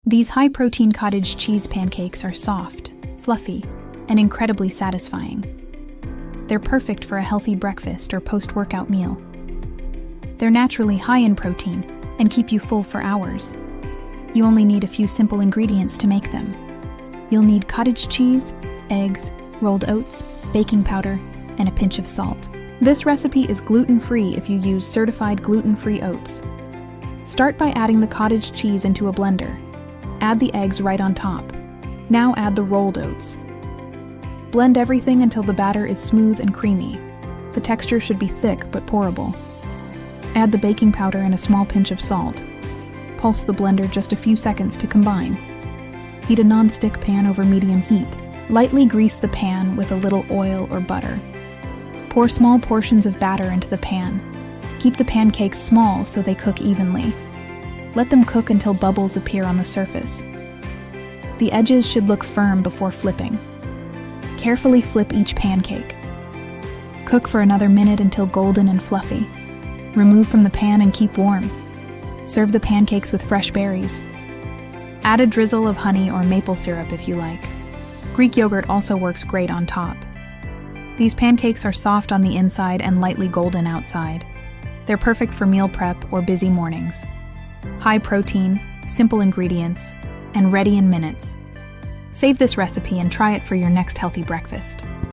These high-protein cottage cheese pancakes are soft, fluffy, and incredibly satisfying. They're perfect for a healthy breakfast or post-workout meal. They're naturally high in protein and keep you full for hours. You only need a few simple ingredients to make them. You'll need cottage cheese, eggs, rolled oats, baking powder, and a pinch of salt. This recipe is gluten-free if you use certified gluten-free oats. Start by adding the cottage cheese into a blender. Add the eggs right on top. Now add the rolled oats. Blend everything until the batter is smooth and creamy. The texture should be thick but pourable. Add the baking powder and a small pinch of salt. Pulse the blender just a few seconds to combine. Heat a non-stick pan over medium heat. Lightly grease the pan with a little oil or butter. Pour small portions of batter into the pan. Keep the pancakes small so they cook evenly. Let them cook until bubbles appear on the surface. The edges should look firm before flipping. Carefully flip each pancake. Cook for another minute until golden and fluffy. Remove from the pan and keep warm. Serve the pancakes with fresh berries. Add a drizzle of honey or maple syrup if you like. Greek yogurt also works great on top. These pancakes are soft on the inside and lightly golden outside. They're perfect for meal prep or busy mornings. High protein, simple ingredients, and ready in minutes. Save this recipe and try it for your next healthy breakfast.